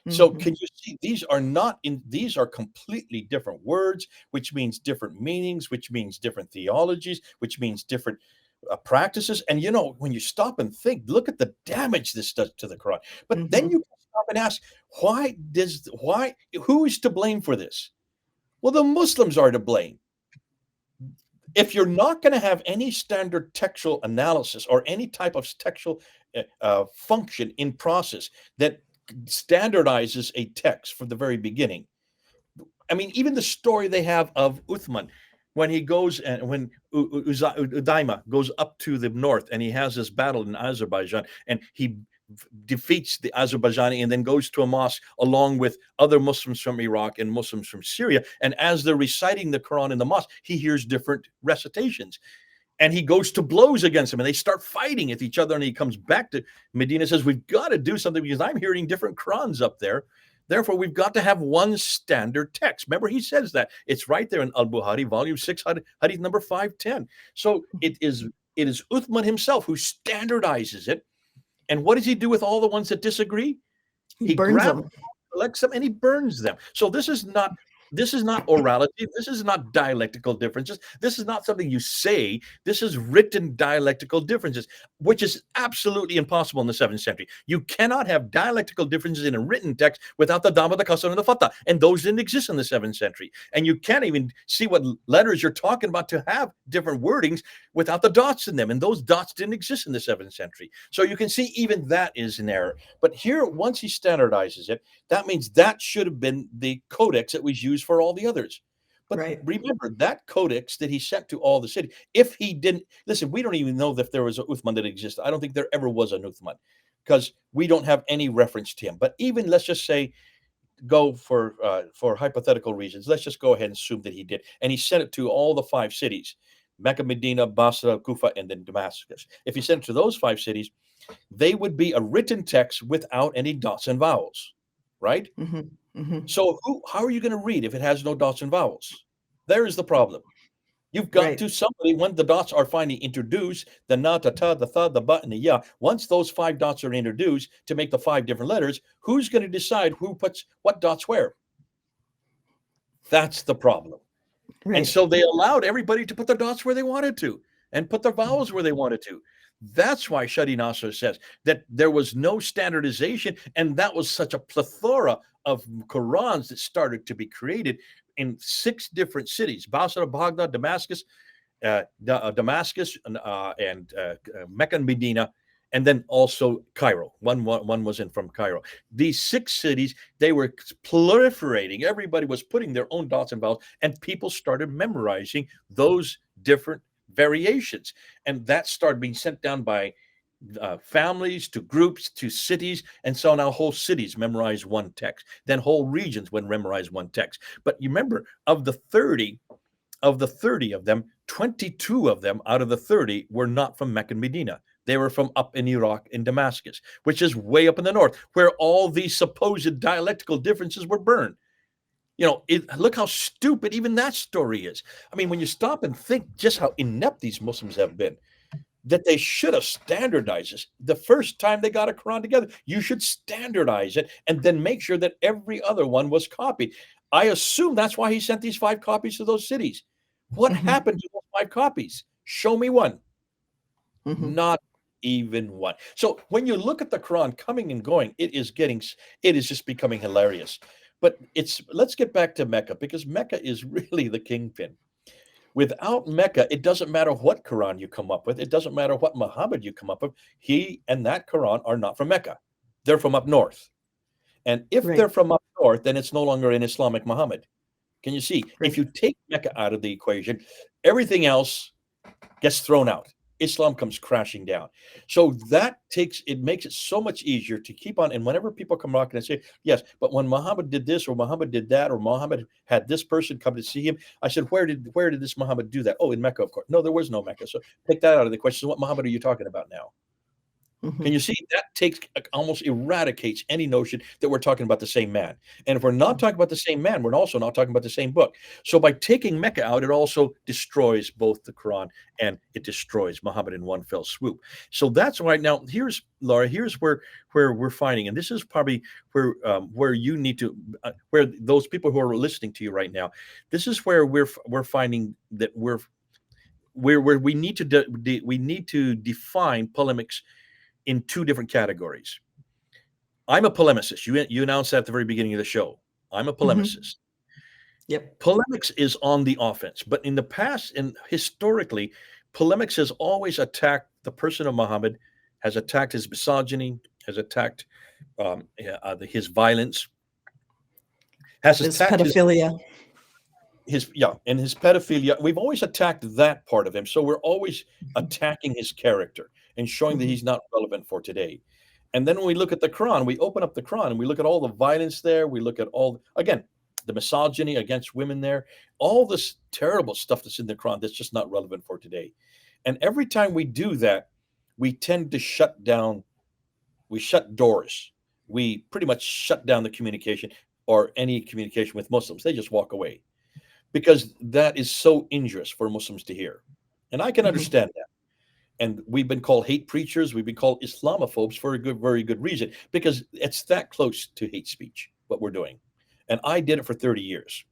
So Mhm. can you see these are not in these are completely different words, which means different meanings, which means different theologies, which means different practices. And when you stop and think, look at the damage this does to the Quran. But then Mhm. you can stop and ask, who is to blame for this? Well, the Muslims are to blame. If you're not going to have any standard textual analysis or any type of textual function in process that standardizes a text from the very beginning. I mean, even the story they have of Uthman when he goes and when Udaima goes up to the north and he has this battle in Azerbaijan and he defeats the Azerbaijani and then goes to a mosque along with other Muslims from Iraq and Muslims from Syria. And as they're reciting the Quran in the mosque, he hears different recitations. And he goes to blows against them and they start fighting with each other. And he comes back to Medina, says, "We've got to do something because I'm hearing different Qurans up there. Therefore, we've got to have one standard text." Remember, he says that. It's right there in Al-Bukhari, volume 6, hadith number 510. So it is Uthman himself who standardizes it. And what does he do with all the ones that disagree? He He burns grabs them. collects them and he burns them. So this is not orality. This is not dialectical differences. This is not something you say. This is written dialectical differences, which is absolutely impossible in the 7th century. You cannot have dialectical differences in a written text without the Dhamma, the Kasar, and the Fatha. And those didn't exist in the 7th century. And you can't even see what letters you're talking about to have different wordings without the dots in them. And those dots didn't exist in the 7th century. So you can see even that is an error. But here, once he standardizes it, that means that should have been the codex that was used for all the others. But Right. remember, that codex that he sent to all the cities, if he didn't, listen, we don't even know if there was a Uthman that existed. I don't think there ever was an Uthman because we don't have any reference to him. But even let's just say, go for hypothetical reasons, let's just go ahead and assume that he did. And he sent it to all the 5 cities, Mecca, Medina, Basra, Kufa, and then Damascus. If he sent it to those 5 cities, they would be a written text without any dots and vowels, right? Mhm. Mhm. So how are you going to read if it has no dots and vowels? There is the problem. You've got Right. to somebody when the dots are finally introduced, the na, the ta, the tha, the ba, and the ya. Once those 5 dots are introduced to make the 5 different letters, who's going to decide who puts what dots where? That's the problem. And Right. so they allowed everybody to put their dots where they wanted to and put their vowels where they wanted to. That's why Shadi Nasser says that there was no standardization, and that was such a plethora of Qurans that started to be created in 6 different cities: Basra, Baghdad, Damascus, Mecca and Medina, and then also Cairo. One was in from Cairo. These 6 cities, they were proliferating. Everybody was putting their own dots and vowels, and people started memorizing those different variations. And that started being sent down by families to groups to cities, and so now whole cities memorize one text. Then whole regions would memorize one text. But you remember, of the 30 of them, 22 of them out of the 30 were not from Mecca and Medina. They were from up in Iraq in Damascus, which is way up in the north, where all these supposed dialectical differences were burned. Look how stupid even that story is. I mean, when you stop and think just how inept these Muslims have been, that they should have standardized this the first time they got a Quran together. You should standardize it and then make sure that every other one was copied. I assume that's why he sent these 5 copies to those cities. What happened to those 5 copies? Show me one. Not even one. So when you look at the Quran coming and going, it is just becoming hilarious. But let's get back to Mecca, because Mecca is really the kingpin. Without Mecca, it doesn't matter what Quran you come up with. It doesn't matter what Muhammad you come up with. He and that Quran are not from Mecca. They're from up north. And if they're from up north, then it's no longer an Islamic Muhammad. Can you see? If you take Mecca out of the equation, everything else gets thrown out. Islam comes crashing down. So it makes it so much easier to keep on. And whenever people come along and say, yes, but when Muhammad did this, or Muhammad did that, or Muhammad had this person come to see him, I said, where did this Muhammad do that? Oh, in Mecca, of course. No, there was no Mecca. So take that out of the question. What Muhammad are you talking about now? Can you see? That almost eradicates any notion that we're talking about the same man. And if we're not talking about the same man, we're also not talking about the same book. So by taking Mecca out, it also destroys both the Quran and it destroys Muhammad in one fell swoop. So that's why now here's where we're finding, and this is probably where you need to, where those people who are listening to you right now, this is where we're finding that we need to define polemics in 2 different categories. I'm a polemicist. You announced that at the very beginning of the show. I'm a polemicist. Yep. Polemics is on the offense, but in the past and historically, polemics has always attacked the person of Muhammad, has attacked his misogyny, has attacked his violence, has attacked pedophilia. His pedophilia. We've always attacked that part of him. So we're always attacking his character and showing that he's not relevant for today. And then when we look at the Quran, we open up the Quran and we look at all the violence there. We look at the misogyny against women there, all this terrible stuff that's in the Quran that's just not relevant for today. And every time we do that, we tend to shut doors. We pretty much shut down the communication, or any communication with Muslims. They just walk away, because that is so injurious for Muslims to hear. And I can understand that. And we've been called hate preachers. We've been called Islamophobes for a very good reason, because it's that close to hate speech, what we're doing. And I did it for 30 years.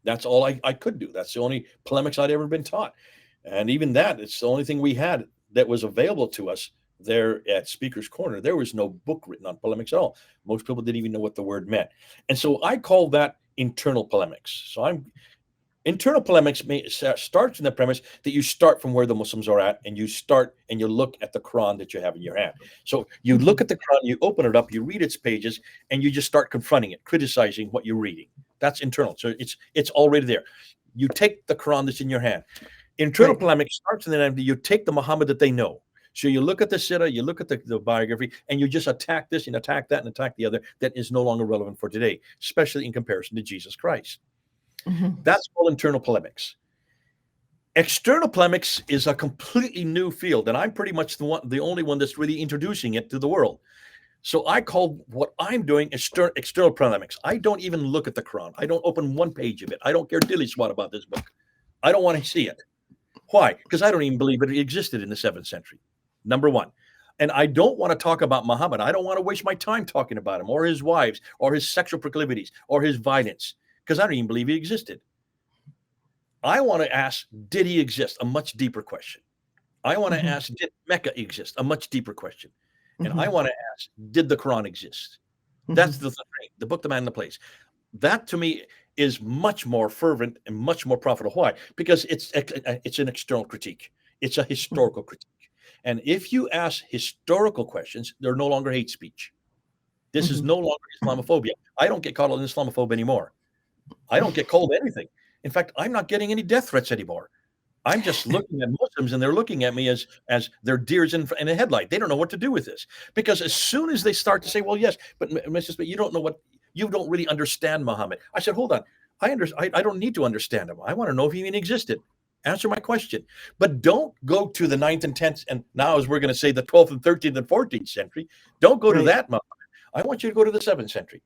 That's all I could do. That's the only polemics I'd ever been taught. And even that, it's the only thing we had that was available to us there at Speaker's Corner. There was no book written on polemics at all. Most people didn't even know what the word meant. And so I call that internal polemics. So internal polemics starts in the premise that you start from where the Muslims are at, and you start and you look at the Quran that you have in your hand. So you look at the Quran, you open it up, you read its pages, and you just start confronting it, criticizing what you're reading. That's internal. So it's already there. You take the Quran that's in your hand. Internal polemics starts in the end. You take the Muhammad that they know. So you look at the Sirah, you look at the biography, and you just attack this and attack that and attack the other that is no longer relevant for today, especially in comparison to Jesus Christ. That's called internal polemics. External polemics is a completely new field, and I'm pretty much the only one that's really introducing it to the world. So I call what I'm doing external polemics. I don't even look at the Quran. I don't open one page of it. I don't care dilly swat about this book. I don't want to see it. Why? Because I don't even believe it existed in the 7th century. Number one. And I don't want to talk about Muhammad. I don't want to waste my time talking about him, or his wives, or his sexual proclivities, or his violence, because I don't even believe he existed. I want to ask, did he exist? A much deeper question. I want to ask, did Mecca exist? A much deeper question. And I want to ask, did the Quran exist? That's the thing, the book, the man, the place. That to me is much more fervent and much more profitable. Why? Because it's an external critique. It's a historical critique. And if you ask historical questions, they're no longer hate speech. This is no longer Islamophobia. I don't get called an Islamophobe anymore. I don't get called anything. In fact, I'm not getting any death threats anymore. I'm just looking at Muslims, and they're looking at me as their deers in a headlight. They don't know what to do with this, because as soon as they start to say, "Well, yes, but Mrs. Smith, you don't really understand Muhammad." I said, "Hold on, I don't need to understand him. I want to know if he even existed." Answer my question. But don't go to the 9th and 10th, and now as we're going to say the 12th and 13th and 14th century. Don't go to Right. that Muhammad. I want you to go to the 7th century.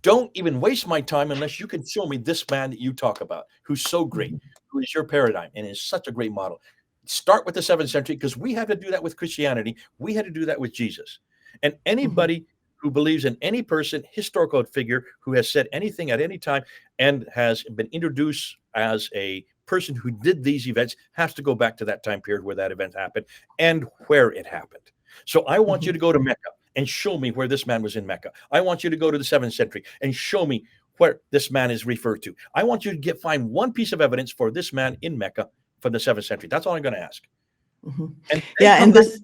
Don't even waste my time unless you can show me this man that you talk about, who's so great, who is your paradigm and is such a great model. Start with the 7th century, because we had to do that with Christianity. We had to do that with Jesus. And anybody who believes in any person, historical figure, who has said anything at any time and has been introduced as a person who did these events has to go back to that time period where that event happened and where it happened. So I want you to go to Mecca and show me where this man was in Mecca. I want you to go to the 7th century and show me where this man is referred to. I want you to find one piece of evidence for this man in Mecca from the 7th century. That's all I'm going to ask. And yeah, and this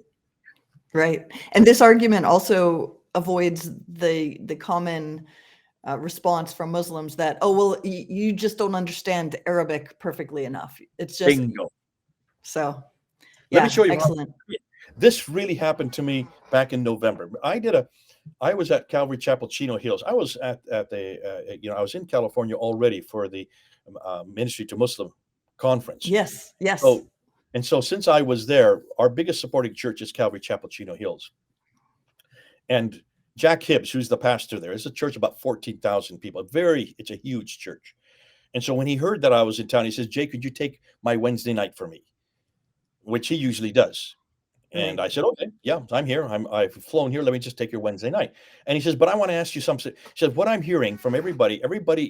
right, and this argument also avoids the common response from Muslims that, oh well, you just don't understand Arabic perfectly enough. It's just bingo. So Let me show you. Excellent. This really happened to me back in November. I was at Calvary Chapel, Chino Hills. I was at the, I was in California already for the Ministry to Muslim conference. Yes. So since I was there, our biggest supporting church is Calvary Chapel, Chino Hills. And Jack Hibbs, who's the pastor there, is a church about 14,000 people. It's a huge church. And so when he heard that I was in town, he says, Jay, could you take my Wednesday night for me? Which he usually does. And I said, okay, yeah, I'm here. I've flown here. Let me just take your Wednesday night. And he says, but I want to ask you something. He says, what I'm hearing from everybody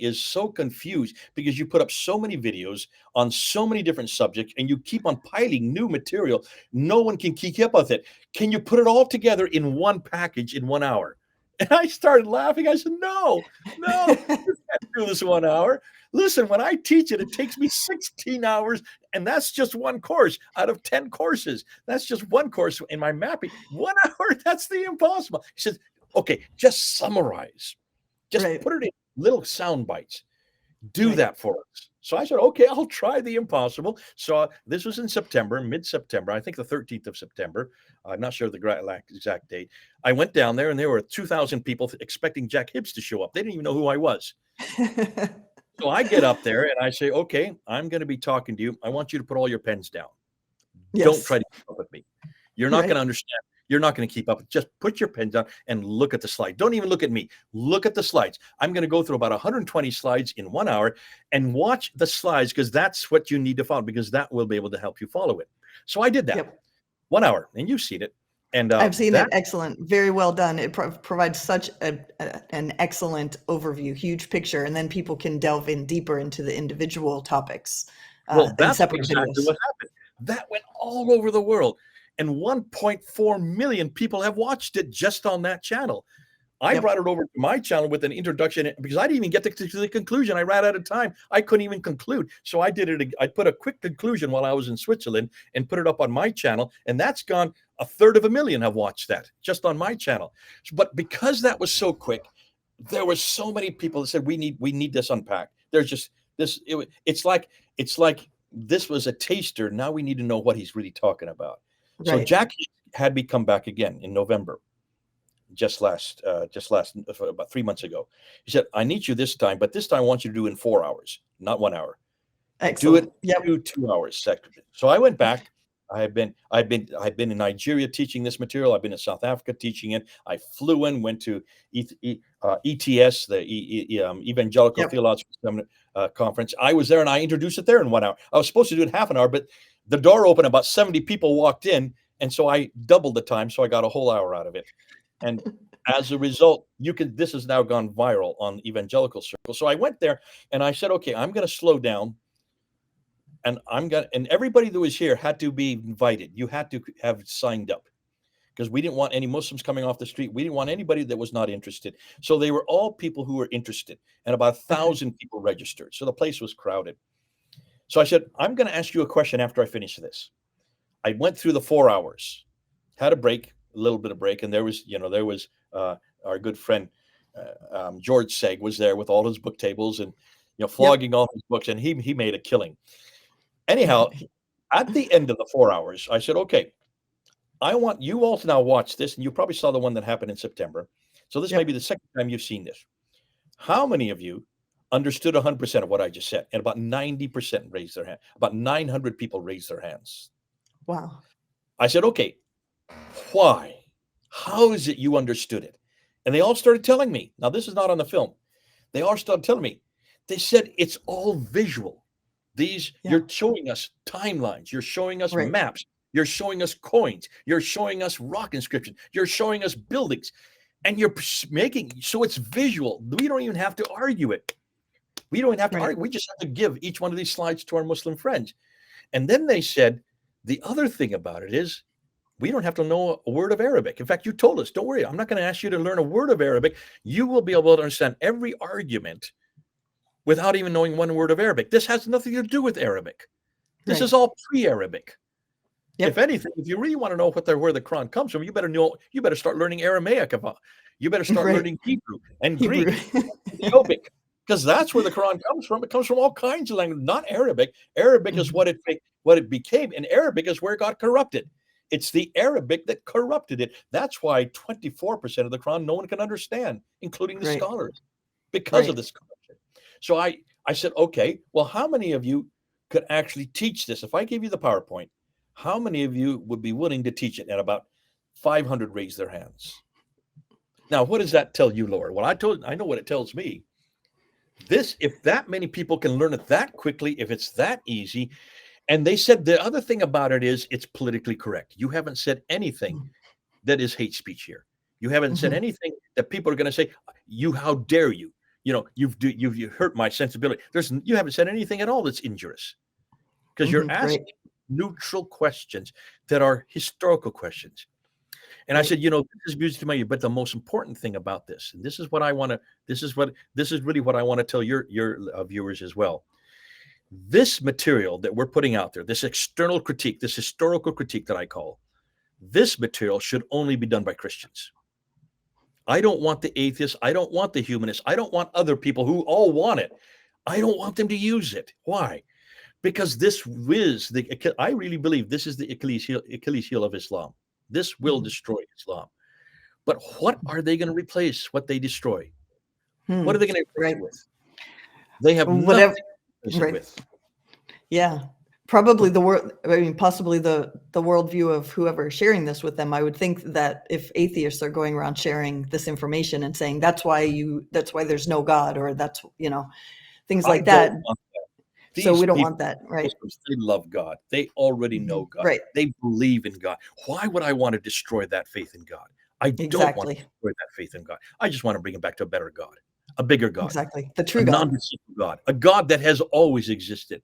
is so confused because you put up so many videos on so many different subjects and you keep on piling new material. No one can keep up with it. Can you put it all together in one package in 1 hour? And I started laughing. I said, no, you can't do this 1 hour. Listen, when I teach it, it takes me 16 hours, and that's just one course out of 10 courses. That's just one course in my mapping. 1 hour, that's the impossible. He says, okay, just summarize. Just put it in little sound bites. Do that for us. So I said, okay, I'll try the impossible. So this was in September, mid-September, I think the 13th of September. I'm not sure the exact date. I went down there, and there were 2,000 people expecting Jack Hibbs to show up. They didn't even know who I was. So I get up there and I say, okay, I'm going to be talking to you. I want you to put all your pens down. Don't try to keep up with me. You're not going to understand. You're not going to keep up. Just put your pen down and look at the slide. Don't even look at me. Look at the slides. I'm going to go through about 120 slides in 1 hour and watch the slides because that's what you need to follow because that will be able to help you follow it. So I did that 1 hour and you've seen it. And I've seen it. Excellent. Very well done. It provides such an excellent overview, huge picture, and then people can delve in deeper into the individual topics. Well, that's exactly what happened. That went all over the world. And 1.4 million people have watched it just on that channel. I brought it over to my channel with an introduction because I didn't even get to the conclusion. I ran out of time. I couldn't even conclude. So I did it. I put a quick conclusion while I was in Switzerland and put it up on my channel. And that's gone. 1/3 have watched that just on my channel. But because that was so quick, there were so many people that said, we need this unpacked. There's just this. It's like this was a taster. Now we need to know what he's really talking about. So Jack had me come back again in November. Just last about 3 months ago. He said, I need you this time, but this time I want you to do it in 4 hours, not 1 hour. Excellent. Do it 2 hours. So I went back. I've been in Nigeria teaching this material. I've been in South Africa teaching it. I flew in, went to ETS, the Evangelical Theological Seminar Conference. I was there and I introduced it there in 1 hour. I was supposed to do it half an hour, but the door opened, about 70 people walked in, and so I doubled the time, so I got a whole hour out of it. And as a result, this has now gone viral on evangelical circles. So I went there and I said, okay, I'm going to slow down. And and everybody that was here had to be invited. You had to have signed up because we didn't want any Muslims coming off the street. We didn't want anybody that was not interested. So they were all people who were interested, and about 1,000 people registered. So the place was crowded. So I said, I'm going to ask you a question after I finish this. I went through the 4 hours, had a break, a little bit of break, and there was our good friend George Seg was there with all his book tables and flogging all his books, and he made a killing. Anyhow, at the end of the 4 hours, I said, okay, I want you all to now watch this, and you probably saw the one that happened in September. So this may be the second time you've seen this. How many of you understood 100% of what I just said, and about 90% raised their hand. About 900 people raised their hands. Wow. I said, okay, why? How is it you understood it? And they all started telling me. Now, this is not on the film. They all started telling me. They said it's all visual. Yeah. You're showing us timelines. You're showing us Right. maps. You're showing us coins. You're showing us rock inscriptions. You're showing us buildings. And you're making so it's visual. We don't even have to argue it. We don't even have to Right. argue. We just have to give each one of these slides to our Muslim friends. And then they said, the other thing about it is we don't have to know a word of Arabic. In fact, you told us, don't worry, I'm not going to ask you to learn a word of Arabic. You will be able to understand every argument without even knowing one word of Arabic. This has nothing to do with Arabic. This Right. is all pre-Arabic. Yep. If anything, if you really want to know where the Quran comes from, you better start learning Aramaic. You better start Right. learning Hebrew and Hebrew. Greek, Ethiopic, because that's where the Quran comes from. It comes from all kinds of language, not Arabic. Arabic is what it became, and Arabic is where it got corrupted. It's the Arabic that corrupted it. That's why 24% of the Quran no one can understand, including the Right. scholars, because of Right. this corruption. So I said, okay, well, how many of you could actually teach this? If I gave you the PowerPoint, how many of you would be willing to teach it? And about 500 raised their hands. Now, what does that tell you, Laura? Well, I know what it tells me. If that many people can learn it that quickly, if it's that easy, and they said the other thing about it is it's politically correct. You haven't said anything that is hate speech here. You haven't said anything that people are going to say, how dare you? You've hurt my sensibility. You haven't said anything at all that's injurious because you're asking neutral questions that are historical questions. And I said, this is music to my ear. But the most important thing about this, and this is really what I want to tell your viewers as well. This material that we're putting out there, this external critique, this historical critique that I call, this material should only be done by Christians. I don't want the atheists. I don't want the humanists. I don't want other people who all want it. I don't want them to use it. Why? Because I really believe this is the Achilles heel of Islam. This will destroy Islam. But what are they going to replace what they destroy? What are they going to replace it with? They have nothing to replace it with. Yeah. Probably possibly the worldview of whoever is sharing this with them. I would think that if atheists are going around sharing this information and saying that's why there's no God, or that's things like that. So we don't want that, right? They love God. They already know God. Right. They believe in God. Why would I want to destroy that faith in God? I don't want to destroy that faith in God. I just want to bring it back to a better God, a bigger God. Exactly. The true God. A non-deceitful God. A God that has always existed.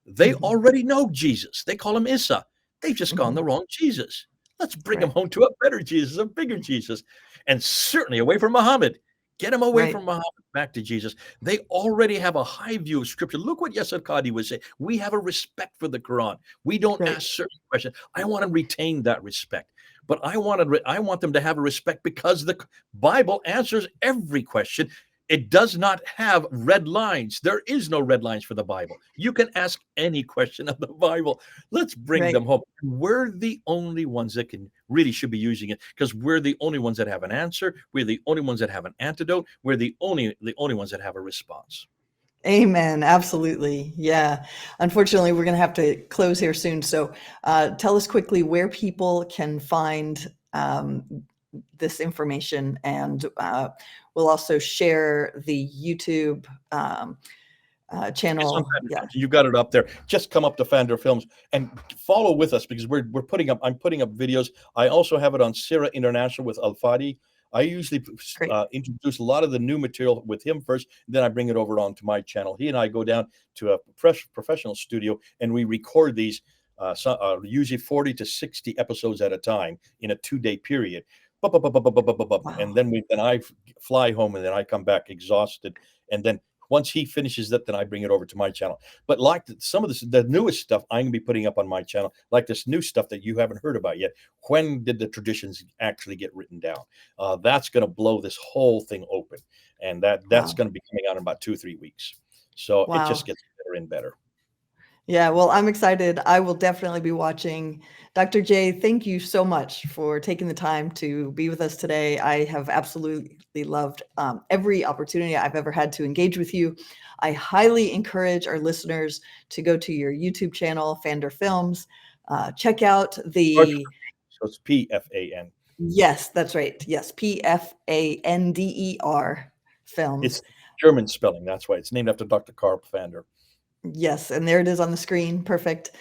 They already know Jesus. They call him Isa. They've just gone the wrong Jesus. Let's bring him home to a better Jesus, a bigger Jesus, and certainly away from Muhammad. Get them away from Muhammad, back to Jesus. They already have a high view of Scripture. Look what Yasser Qadi would say. We have a respect for the Quran. We don't ask certain questions. I want to retain that respect. But I want them to have a respect because the Bible answers every question. It does not have red lines. There is no red lines for the Bible. You can ask any question of the Bible. Let's bring them home. We're the only ones that should be using it because we're the only ones that have an answer. We're the only ones that have an antidote. We're the only ones that have a response. Amen. Absolutely. Yeah. Unfortunately, we're going to have to close here soon. So tell us quickly where people can find this information, and we'll also share the YouTube channel. Yeah. You got it up there. Just come up to Fander Films and follow with us because I'm putting up videos. I also have it on Sira International with Al Fadi. I usually introduce a lot of the new material with him first, then I bring it over onto my channel. He and I go down to a professional studio and we record these usually 40 to 60 episodes at a time in a 2-day period. And then I fly home and then I come back exhausted. And then once he finishes that, then I bring it over to my channel. But like some of the newest stuff I'm going to be putting up on my channel, like this new stuff that you haven't heard about yet. When did the traditions actually get written down? That's going to blow this whole thing open. And that's going to be coming out in about 2 or 3 weeks. So it just gets better and better. Yeah, well, I'm excited. I will definitely be watching. Dr. J, thank you so much for taking the time to be with us today. I have absolutely loved every opportunity I've ever had to engage with you. I highly encourage our listeners to go to your YouTube channel, Fander Films. Check out Short the, So it's PFAN. yes, that's right. Yes, PFANDER It's Films. German spelling. That's why it's named after Dr. Karl Fander. Yes, and there it is on the screen. Perfect.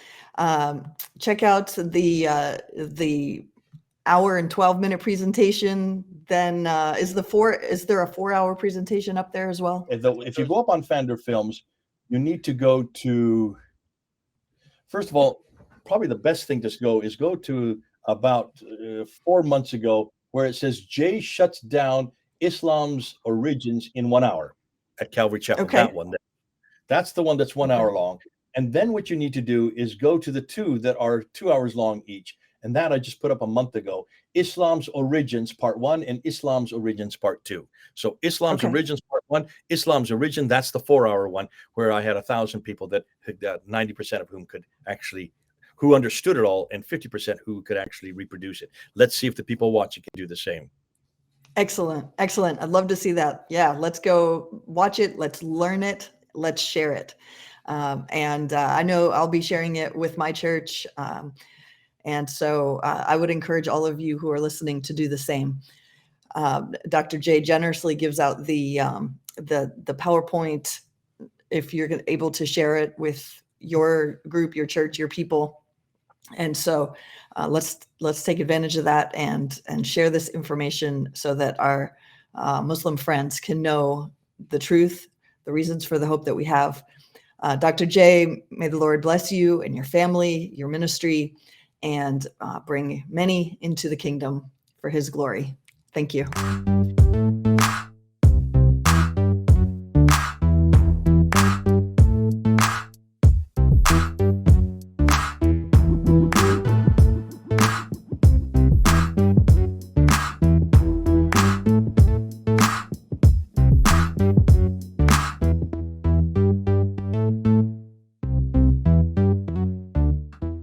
Check out the hour and 12-minute presentation. Then is there a 4-hour presentation up there as well? And though, if you go up on Fander Films, you need to go to, first of all, probably the best thing to go to about 4 months ago, where it says Jay shuts down Islam's origins in 1 hour at Calvary Chapel. That Okay. one. That's the one that's 1 hour Okay. long. And then what you need to do is go to the two that are 2 hours long each. And that I just put up a month ago. Islam's Origins Part 1 and Islam's Origins Part 2. So Islam's Okay. Origins Part 1, Islam's Origin, that's the 4 hour one where I had 1,000 people that 90% of whom who understood it all, and 50% who could actually reproduce it. Let's see if the people watching can do the same. Excellent. Excellent. I'd love to see that. Yeah, let's go watch it. Let's learn it. Let's share it. And I know I'll be sharing it with my church. And so I would encourage all of you who are listening to do the same. Dr. J generously gives out the PowerPoint if you're able to share it with your group, your church, your people. And so let's take advantage of that and share this information so that our Muslim friends can know the truth, the reasons for the hope that we have. Dr. J, may the Lord bless you and your family, your ministry, and bring many into the kingdom for his glory. Thank you.